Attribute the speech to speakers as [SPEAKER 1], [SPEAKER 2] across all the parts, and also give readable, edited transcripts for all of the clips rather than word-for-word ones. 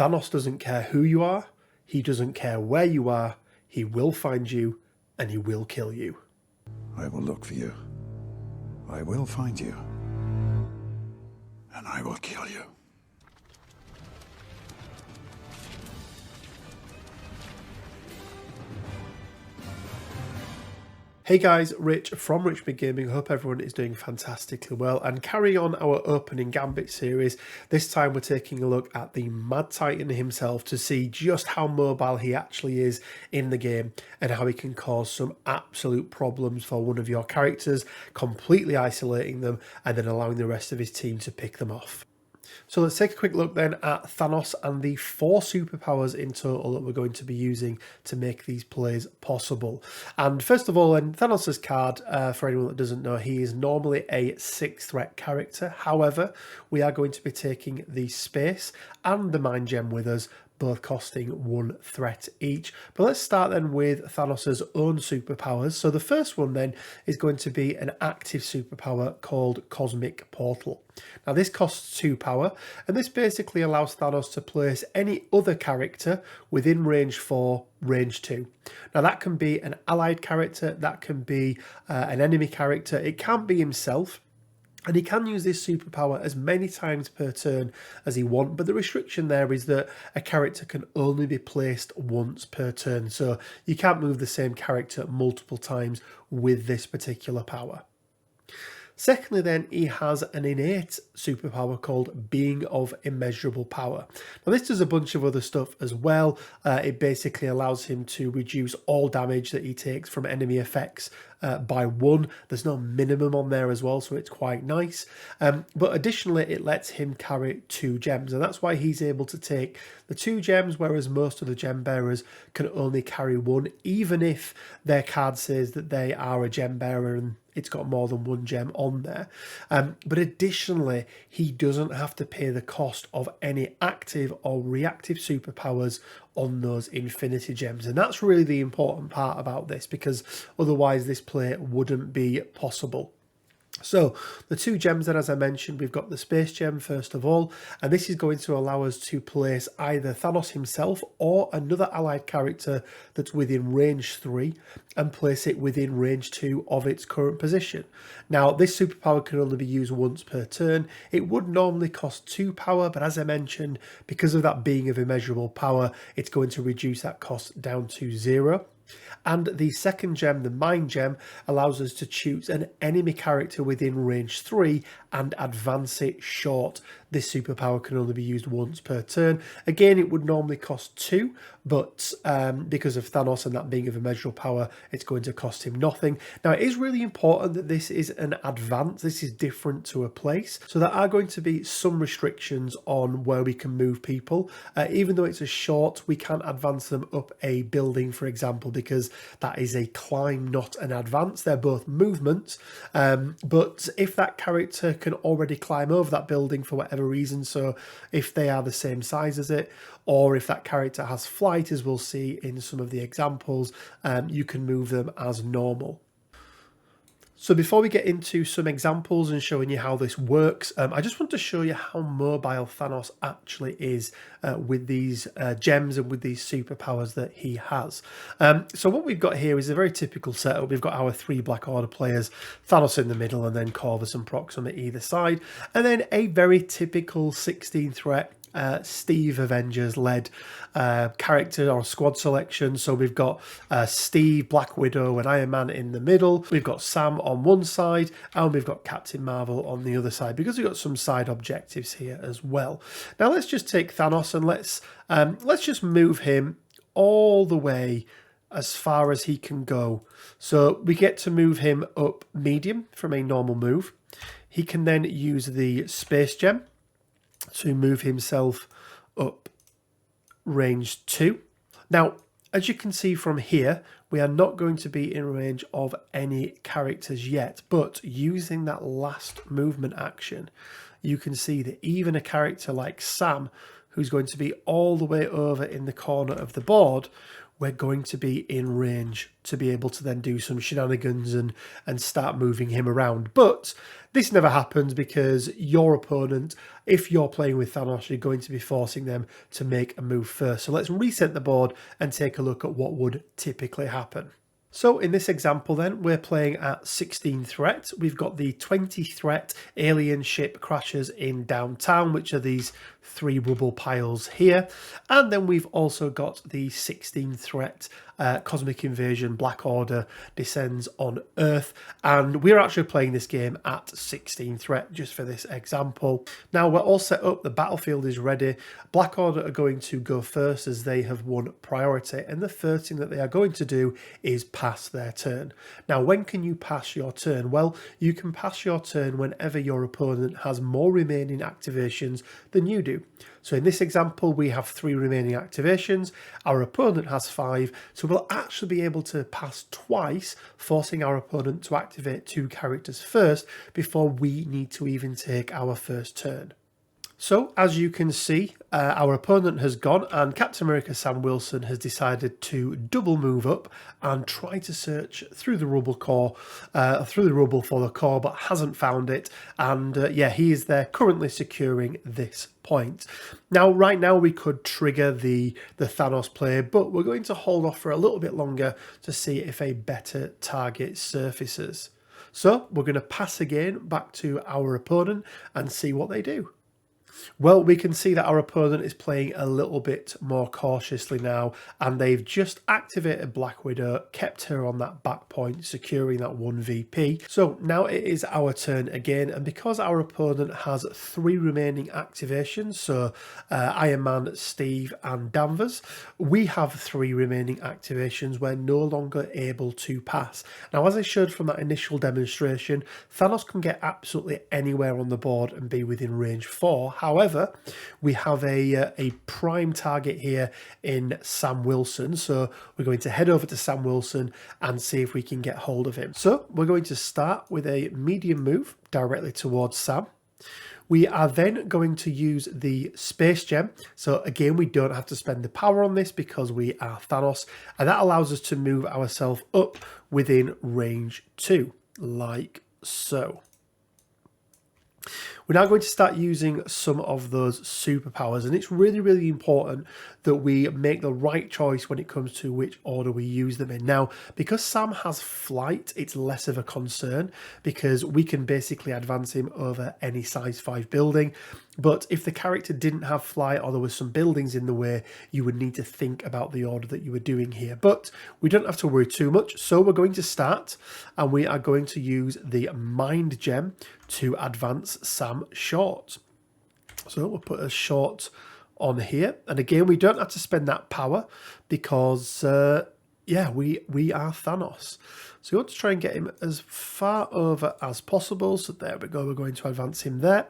[SPEAKER 1] Thanos doesn't care who you are, he doesn't care where you are, he will find you and he will kill you.
[SPEAKER 2] I will look for you. I will find you. And I will kill you.
[SPEAKER 1] Hey guys, Rich from Richmond Gaming. Hope everyone is doing fantastically well, and carrying on our opening Gambit series. This time we're taking a look at the Mad Titan himself to see just how mobile he actually is in the game and how he can cause some absolute problems for one of your characters, completely isolating them and then allowing the rest of his team to pick them off. So let's take a quick look then at Thanos and the 4 superpowers in total that we're going to be using to make these plays possible. And first of all, in Thanos' card, for anyone that doesn't know, he is normally a 6 threat character. However, we are going to be taking the space and the mind gem with us, both costing 1 threat each. But let's start then with Thanos' own superpowers. So the first one then is going to be an active superpower called Cosmic Portal. Now this costs 2 power, and this basically allows Thanos to place any other character within range 4, range 2. Now that can be an allied character, that can be an enemy character, it can be himself. And he can use this superpower as many times per turn as he wants, but the restriction there is that a character can only be placed once per turn. So you can't move the same character multiple times with this particular power. Secondly then, he has an innate superpower called Being of Immeasurable Power. Now this does a bunch of other stuff as well. It basically allows him to reduce all damage that he takes from enemy effects by 1. There's no minimum on there as well, so it's quite nice. But additionally, it lets him carry 2 gems, and that's why he's able to take the 2 gems, whereas most of the gem bearers can only carry 1, even if their card says that they are a gem bearer and it's got more than 1 gem on there. But additionally, he doesn't have to pay the cost of any active or reactive superpowers on those infinity gems. And that's really the important part about this, because otherwise this play wouldn't be possible. So the 2 gems then, as I mentioned, we've got the space gem first of all, and this is going to allow us to place either Thanos himself or another allied character that's within range 3 and place it within range 2 of its current position. Now this superpower can only be used once per turn. It would normally cost 2 power, but as I mentioned, because of that being of immeasurable power, it's going to reduce that cost down to 0. And the second gem, the Mind Gem, allows us to choose an enemy character within range 3 and advance it short. This superpower can only be used once per turn. Again, it would normally cost 2, but because of Thanos and that being of immeasurable power, it's going to cost him nothing. Now, it is really important that this is an advance. This is different to a place. So there are going to be some restrictions on where we can move people. Even though it's a short, we can't advance them up a building, for example, because that is a climb, not an advance. They're both movements. But if that character can already climb over that building for whatever reason, so if they are the same size as it, or if that character has flight, as we'll see in some of the examples, you can move them as normal. So before we get into some examples and showing you how this works, I just want to show you how mobile Thanos actually is with these gems and with these superpowers that he has. So what we've got here is a very typical setup. We've got our 3 Black Order players, Thanos in the middle, and then Corvus and Proxima either side, and then a very typical 16 threat Steve Avengers led character or squad selection. So we've got Steve, Black Widow and Iron Man in the middle. We've got Sam on one side and we've got Captain Marvel on the other side, because we've got some side objectives here as well. Now let's just take Thanos and let's just move him all the way as far as he can go. So we get to move him up medium from a normal move. He can then use the space gem to move himself up range 2. Now, as you can see from here, we are not going to be in range of any characters yet, but using that last movement action, you can see that even a character like Sam, who's going to be all the way over in the corner of the board, we're going to be in range to be able to then do some shenanigans and start moving him around. But this never happens because your opponent, if you're playing with Thanos, you're going to be forcing them to make a move first. So let's reset the board and take a look at what would typically happen. So in this example then, we're playing at 16 threat. We've got the 20 threat alien ship crashes in downtown, which are these 3 rubble piles here. And then we've also got the 16 threat cosmic invasion Black Order descends on Earth. And we're actually playing this game at 16 threat just for this example. Now we're all set up, the battlefield is ready. Black Order are going to go first as they have won priority. And the first thing that they are going to do is pass their turn. Now, when can you pass your turn? Well, you can pass your turn whenever your opponent has more remaining activations than you do. So in this example, we have 3 remaining activations. Our opponent has 5. So we'll actually be able to pass twice, forcing our opponent to activate 2 characters first before we need to even take our first turn. So, as you can see, our opponent has gone and Captain America Sam Wilson has decided to double move up and try to search through the rubble for the core, but hasn't found it. And yeah, he is there currently securing this point. Now, right now we could trigger the Thanos play, but we're going to hold off for a little bit longer to see if a better target surfaces. So, we're going to pass again back to our opponent and see what they do. Well, we can see that our opponent is playing a little bit more cautiously now, and they've just activated Black Widow, kept her on that back point, securing that 1 VP. So now it is our turn again, and because our opponent has 3 remaining activations, so Iron Man, Steve and Danvers, we have 3 remaining activations. We're no longer able to pass. Now, as I showed from that initial demonstration, Thanos can get absolutely anywhere on the board and be within range 4. However, we have a prime target here in Sam Wilson. So we're going to head over to Sam Wilson and see if we can get hold of him. So we're going to start with a medium move directly towards Sam. We are then going to use the Space Gem. So again, we don't have to spend the power on this because we are Thanos. And that allows us to move ourselves up within range 2, like so. We're now going to start using some of those superpowers, and it's really, really important that we make the right choice when it comes to which order we use them in. Now, because Sam has flight, it's less of a concern because we can basically advance him over any size 5 building. But if the character didn't have flight or there was some buildings in the way, you would need to think about the order that you were doing here. But we don't have to worry too much. So we're going to start, and we are going to use the Mind Gem to advance Sam short. So we'll put a short on here. And again, we don't have to spend that power because, yeah, we are Thanos. So we want to try and get him as far over as possible. So there we go. We're going to advance him there.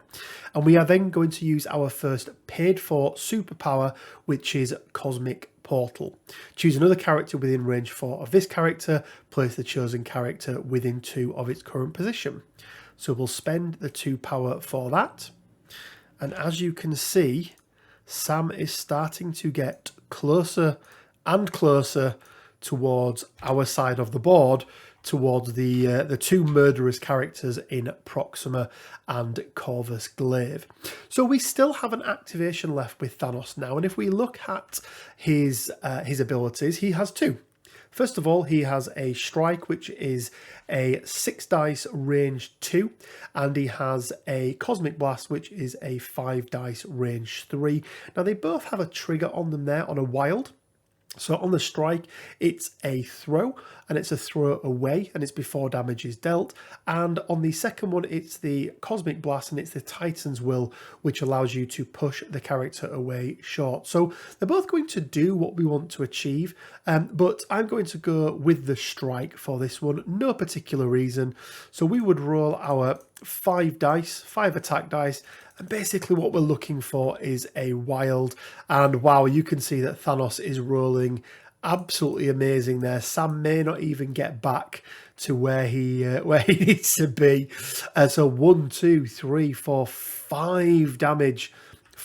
[SPEAKER 1] And we are then going to use our first paid for superpower, which is Cosmic Portal. Choose another character within range 4 of this character. Place the chosen character within 2 of its current position. So we'll spend the 2 power for that. And as you can see, Sam is starting to get closer and closer towards our side of the board, towards the 2 murderous characters in Proxima and Corvus Glaive. So we still have an activation left with Thanos now, and if we look at his abilities, he has 2. First of all, he has a strike, which is a 6 dice range 2, and he has a cosmic blast, which is a 5 dice range 3. Now they both have a trigger on them there on a wild. So on the strike, it's a throw, and it's a throw away, and it's before damage is dealt. And on the second one, it's the Cosmic Blast, and it's the Titan's Will, which allows you to push the character away short. So they're both going to do what we want to achieve, but I'm going to go with the strike for this one, no particular reason. So we would roll our 5 dice, 5 attack dice, and basically what we're looking for is a wild. And wow, you can see that Thanos is rolling absolutely amazing there. Sam may not even get back to where he needs to be. So 1, 2, 3, 4, 5 damage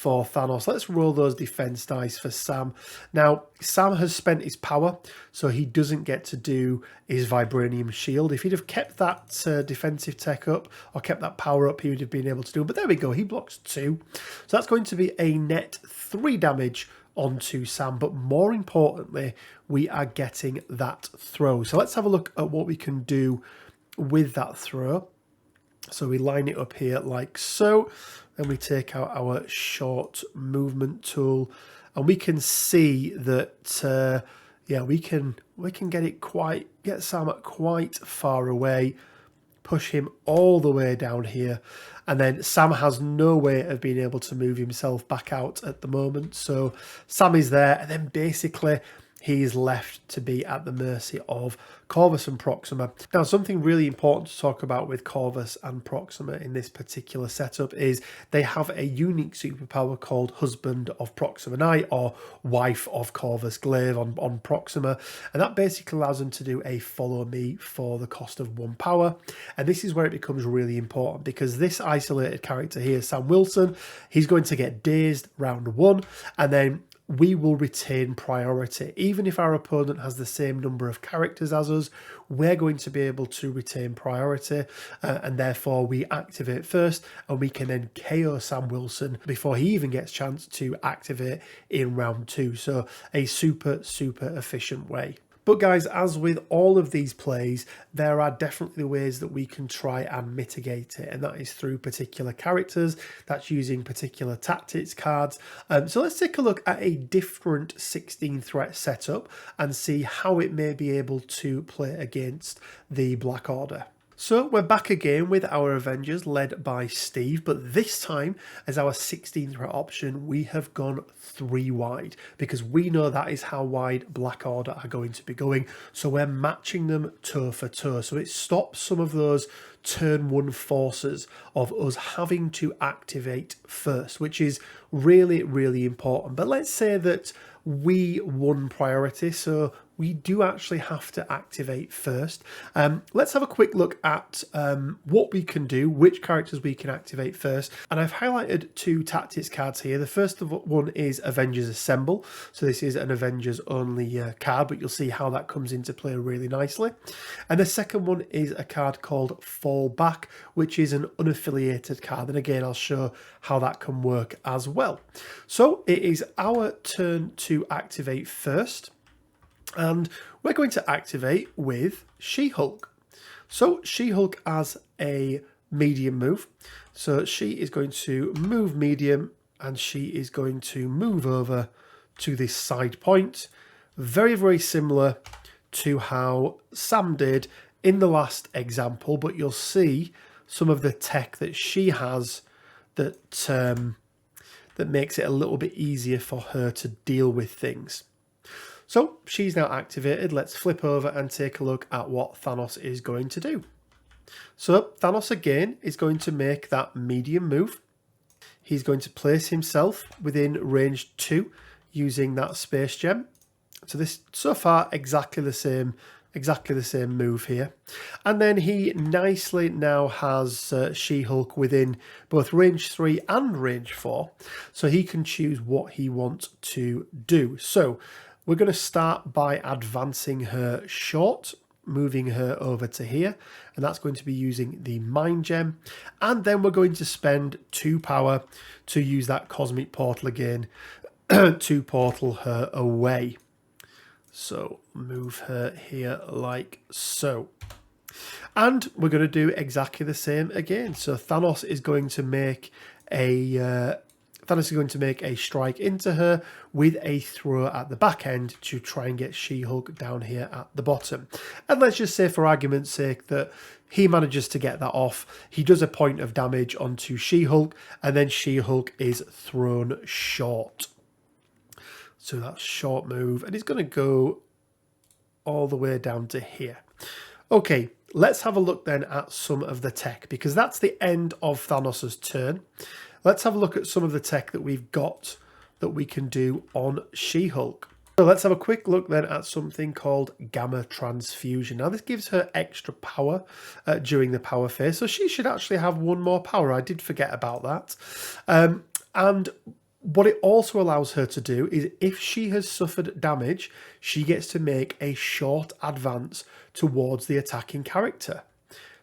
[SPEAKER 1] for Thanos. Let's roll those defense dice for Sam. Now, Sam has spent his power, so he doesn't get to do his vibranium shield. If he'd have kept that defensive tech up or kept that power up, he would have been able to do it. But there we go, he blocks 2. So that's going to be a net 3 damage onto Sam, but more importantly, we are getting that throw. So let's have a look at what we can do with that throw. So we line it up here like so, then we take out our short movement tool, and we can see that yeah, we can get Sam quite far away, push him all the way down here, and then Sam has no way of being able to move himself back out at the moment. So Sam is there, and then basically he's left to be at the mercy of Corvus and Proxima. Now, something really important to talk about with Corvus and Proxima in this particular setup is they have a unique superpower called Husband of Proxima or Wife of Corvus Glaive on Proxima, and that basically allows them to do a follow me for the cost of 1 power. And this is where it becomes really important, because this isolated character here, Sam Wilson, he's going to get dazed round 1, and then we will retain priority. Even if our opponent has the same number of characters as us, we're going to be able to retain priority, and therefore we activate first, and we can then KO Sam Wilson before he even gets a chance to activate in round 2. So a super efficient way. But guys, as with all of these plays, there are definitely ways that we can try and mitigate it, and that is through particular characters, that's using particular tactics cards. So let's take a look at a different 16 threat setup and see how it may be able to play against the Black Order. So we're back again with our Avengers led by Steve, but this time as our 16 threat option, we have gone 3 wide, because we know that is how wide Black Order are going to be going. So we're matching them toe for toe. So it stops some of those turn 1 forces of us having to activate first, which is really important. But let's say that we won priority, so we do actually have to activate first. Let's have a quick look at what we can do, which characters we can activate first. And I've highlighted 2 tactics cards here. The first one is Avengers Assemble. So this is an Avengers only card, but you'll see how that comes into play really nicely. And the second one is a card called Fall Back, which is an unaffiliated card. And again, I'll show how that can work as well. So it is our turn to activate first. And we're going to activate with She-Hulk. So She-Hulk has a medium move. So she is going to move medium, and she is going to move over to this side point. Very similar to how Sam did in the last example, but you'll see some of the tech that she has that makes it a little bit easier for her to deal with things. So she's now activated. Let's flip over and take a look at what Thanos is going to do. So Thanos again is going to make that medium move. He's going to place himself within range 2 using that space gem. So this so far exactly the same move here. And then he nicely now has She-Hulk within both range 3 and range 4. So he can choose what he wants to do. So we're going to start by advancing her short, moving her over to here, and that's going to be using the Mind Gem. And then we're going to spend 2 power to use that Cosmic Portal again to portal her away. So move her here like so. And we're going to do exactly the same again. So Thanos is going to make a strike into her with a throw at the back end to try and get She-Hulk down here at the bottom. And let's just say, for argument's sake, that he manages to get that off. He does a point of damage onto She-Hulk, and then She-Hulk is thrown short. So that's short move, and he's going to go all the way down to here. Okay, let's have a look then at some of the tech, because that's the end of Thanos' turn. Let's have a look at some of the tech that we've got that we can do on She-Hulk. So let's have a quick look then at something called Gamma Transfusion. Now this gives her extra power during the power phase, so she should actually have 1 more power. I did forget about that. And What it also allows her to do is if she has suffered damage, she gets to make a short advance towards the attacking character.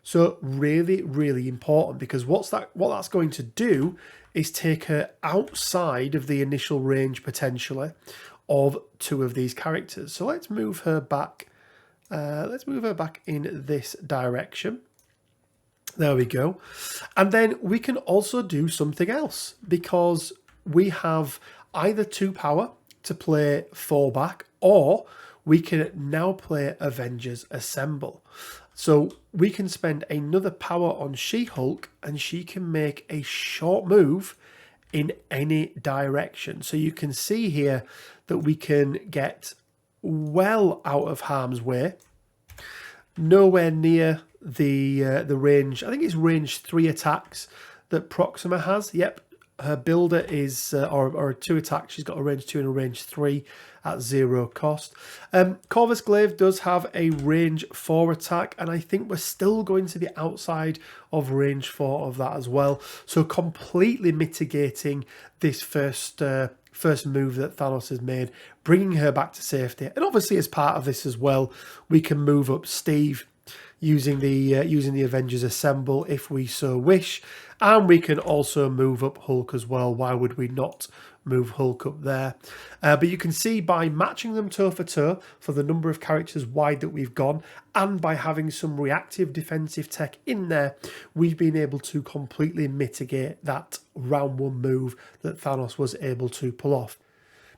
[SPEAKER 1] So really, really important, because what that's going to do is take her outside of the initial range potentially of two of these characters. So let's move her back. Let's move her back in this direction. There we go. And then we can also do something else, because we have either 2 power to play 4 back, or we can now play Avengers Assemble. So we can spend another power on She-Hulk and she can make a short move in any direction. So you can see here that we can get well out of harm's way, nowhere near the range. I think it's range 3 attacks that Proxima has. Yep, her builder is, or 2 attacks. She's got a range 2 and a range 3 at 0 cost. Corvus Glaive does have a range 4 attack, and I think we're still going to be outside of range 4 of that as well. So completely mitigating this first move that Thanos has made, bringing her back to safety. And obviously as part of this as well, we can move up Steve using the Avengers Assemble if we so wish, and we can also move up Hulk as well. Why would we not move Hulk up there? But you can see by matching them toe for toe for the number of characters wide that we've gone, and by having some reactive defensive tech in there, we've been able to completely mitigate that round 1 move that Thanos was able to pull off.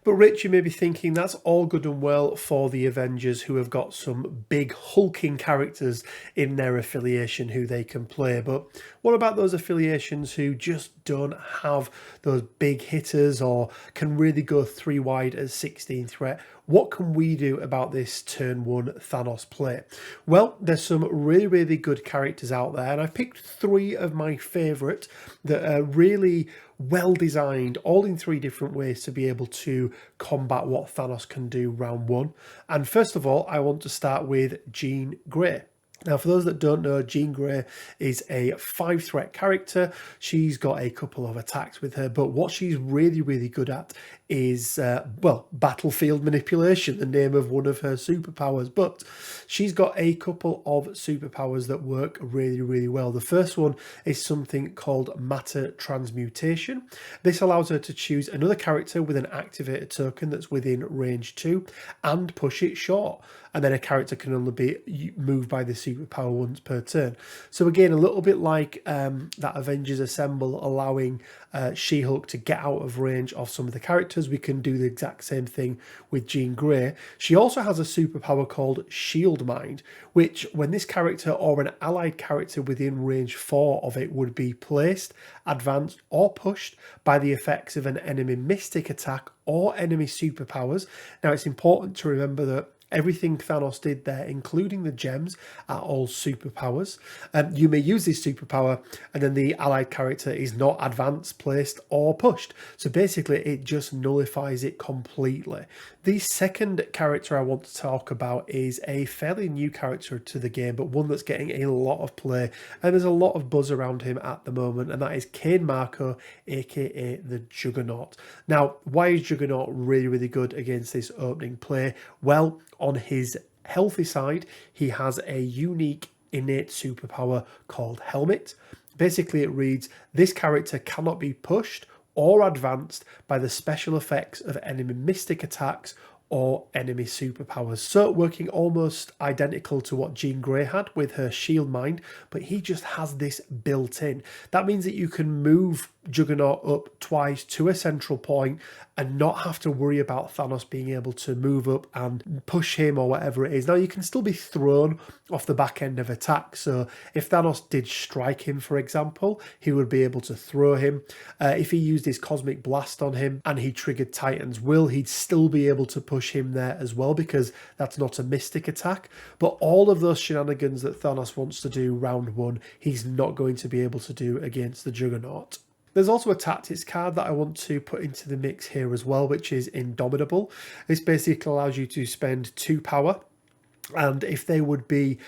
[SPEAKER 1] But Rich, you may be thinking that's all good and well for the Avengers, who have got some big hulking characters in their affiliation who they can play. But what about those affiliations who just don't have those big hitters or can really go 3 wide as 16 threat? What can we do about this turn 1 Thanos play? Well, there's some really, really good characters out there, and I've picked 3 of my favourite that are really well designed, all in 3 different ways to be able to combat what Thanos can do round 1. And first of all, I want to start with Jean Grey. Now, for those that don't know, Jean Grey is a 5 threat character. She's got a couple of attacks with her, but what she's really, really good at is, battlefield manipulation, the name of one of her superpowers. But she's got a couple of superpowers that work really, really well. The first one is something called matter transmutation. This allows her to choose another character with an activated token that's within range 2 and push it short. And then a character can only be moved by the superpower once per turn. So again, a little bit like that Avengers Assemble, allowing She-Hulk to get out of range of some of the characters, we can do the exact same thing with Jean Grey. She also has a superpower called Shield Mind, which when this character or an allied character within range 4 of it would be placed, advanced or pushed by the effects of an enemy mystic attack or enemy superpowers. Now it's important to remember that everything Thanos did there, including the gems, are all superpowers. You may use this superpower and then the allied character is not advanced, placed or pushed. So basically it just nullifies it completely. The second character I want to talk about is a fairly new character to the game, but one that's getting a lot of play and there's a lot of buzz around him at the moment, and that is Kane Marco, aka the Juggernaut. Now, why is Juggernaut really, really good against this opening play? Well, on his healthy side, he has a unique innate superpower called Helmet. Basically, it reads, this character cannot be pushed or advanced by the special effects of enemy mystic attacks or enemy superpowers. So working almost identical to what Jean Grey had with her Shield Mind, but he just has this built in. That means that you can move Juggernaut up twice to a central point and not have to worry about Thanos being able to move up and push him or whatever it is. Now, you can still be thrown off the back end of attacks. So if Thanos did strike him, for example, he would be able to throw him. If he used his Cosmic Blast on him and he triggered Titan's Will, he'd still be able to push him there as well, because that's not a mystic attack. But all of those shenanigans that Thanos wants to do round 1, he's not going to be able to do against the Juggernaut. There's also a tactics card that I want to put into the mix here as well, which is Indomitable. This basically allows you to spend 2 power, and if they would be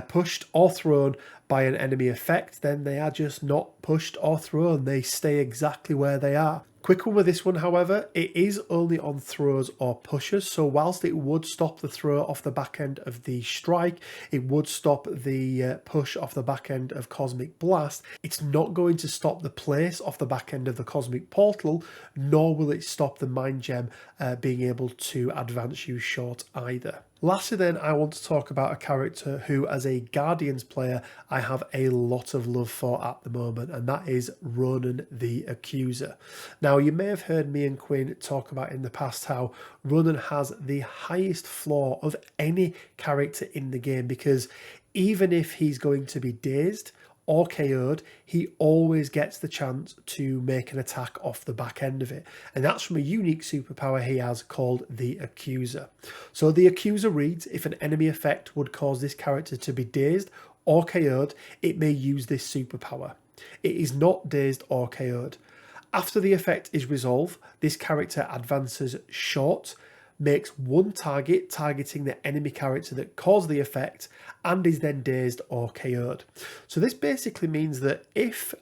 [SPEAKER 1] pushed or thrown by an enemy effect, then they are just not pushed or thrown. They stay exactly where they are. Quick one with this one, however, it is only on throws or pushes, so whilst it would stop the throw off the back end of the strike, it would stop the push off the back end of Cosmic Blast, it's not going to stop the place off the back end of the Cosmic Portal, nor will it stop the Mind Gem being able to advance you short either. Lastly then, I want to talk about a character who, as a Guardians player, I have a lot of love for at the moment, and that is Ronan the Accuser. Now, you may have heard me and Quinn talk about in the past how Ronan has the highest floor of any character in the game, because even if he's going to be dazed or KO'd, he always gets the chance to make an attack off the back end of it. And that's from a unique superpower he has called the Accuser. So the Accuser reads, if an enemy effect would cause this character to be dazed or KO'd, it may use this superpower. It is not dazed or KO'd. After the effect is resolved, this character advances short, makes one target targeting the enemy character that caused the effect, and is then dazed or KO'd. So this basically means that if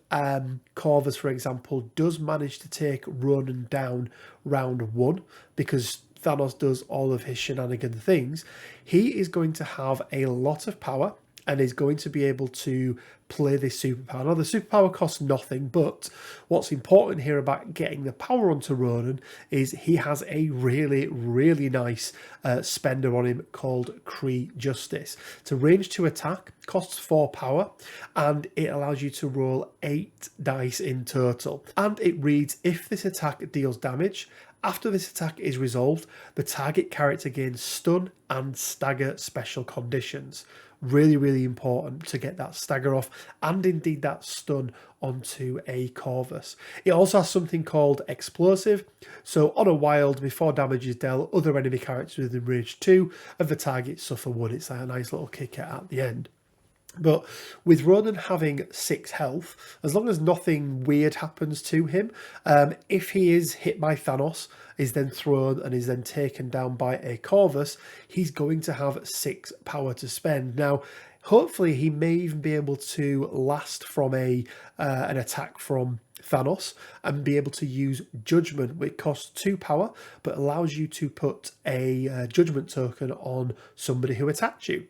[SPEAKER 1] Corvus, for example, does manage to take Ronan down round 1, because Thanos does all of his shenanigan things, he is going to have a lot of power and is going to be able to play this superpower. Now, the superpower costs nothing, but what's important here about getting the power onto Ronan is he has a really, really nice spender on him called Kree Justice. It's a range 2 attack, costs 4 power, and it allows you to roll 8 dice in total. And it reads, if this attack deals damage, after this attack is resolved, the target character gains stun and stagger special conditions. Really, really important to get that stagger off and indeed that stun onto a Corvus. It also has something called Explosive. So on a wild, before damage is dealt, other enemy characters within range 2 of the target suffer 1. It's like a nice little kicker at the end. But with Ronan having 6 health, as long as nothing weird happens to him, if he is hit by Thanos, is then thrown and is then taken down by a Corvus, he's going to have 6 power to spend. Now, hopefully he may even be able to last from an attack from Thanos and be able to use Judgment, which costs 2 power but allows you to put a Judgment token on somebody who attacked you,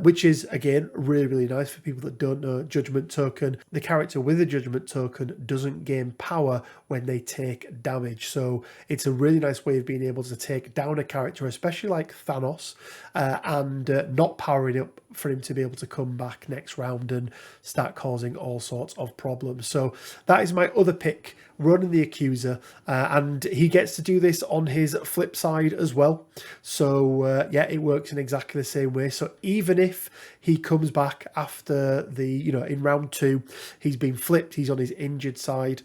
[SPEAKER 1] which is again really, really nice. For people that don't know, Judgment token, the character with a Judgment token doesn't gain power when they take damage, so it's a really nice way of being able to take down a character, especially like Thanos, and not powering up for him to be able to come back next round and start causing all sorts of problems. So that is my other pick, Ronan the Accuser, and he gets to do this on his flip side as well. So yeah, it works in exactly the same way. So even if he comes back after the, in round 2, he's been flipped, he's on his injured side,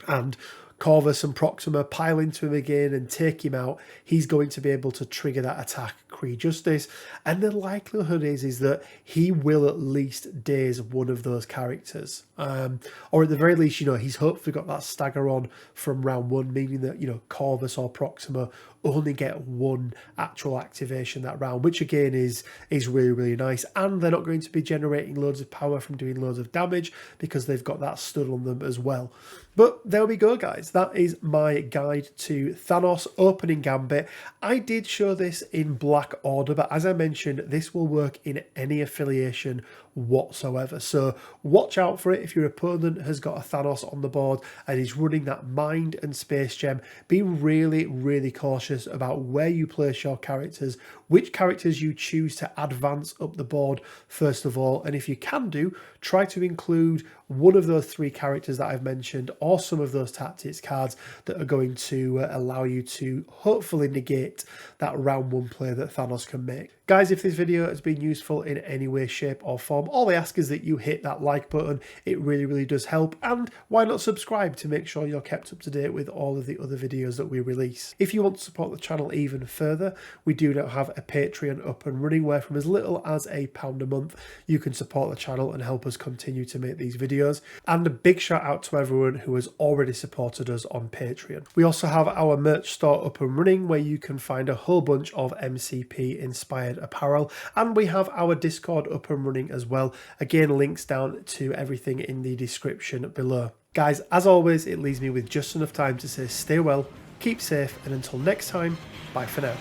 [SPEAKER 1] and Corvus and Proxima pile into him again and take him out, he's going to be able to trigger that attack, Kree Justice, and the likelihood is that he will at least daze one of those characters, or at the very least, he's hopefully got that stagger on from round 1, meaning that Corvus or Proxima only get 1 actual activation that round, which again is really, really nice. And they're not going to be generating loads of power from doing loads of damage because they've got that stun on them as well. But there we go, guys. That is my guide to Thanos opening Gambit. I did show this in Black Order, but as I mentioned, this will work in any affiliation whatsoever. So watch out for it. If your opponent has got a Thanos on the board and is running that Mind and Space Gem, be really, really cautious about where you place your characters, which characters you choose to advance up the board first of all, and if you can do, try to include one of those 3 characters that I've mentioned or some of those tactics cards that are going to allow you to hopefully negate that round 1 play that Thanos can make. Guys, if this video has been useful in any way, shape or form, all I ask is that you hit that like button. It really, really does help. And why not subscribe to make sure you're kept up to date with all of the other videos that we release. If you want to support the channel even further, we do now have a Patreon up and running where from as little as £1 a month, you can support the channel and help us continue to make these videos. And a big shout out to everyone who has already supported us on Patreon. We also have our merch store up and running where you can find a whole bunch of MCP inspired apparel, and we have our Discord up and running as well. Again, links down to everything in the description below. Guys, as always, it leaves me with just enough time to say stay well, keep safe, and until next time, bye for now.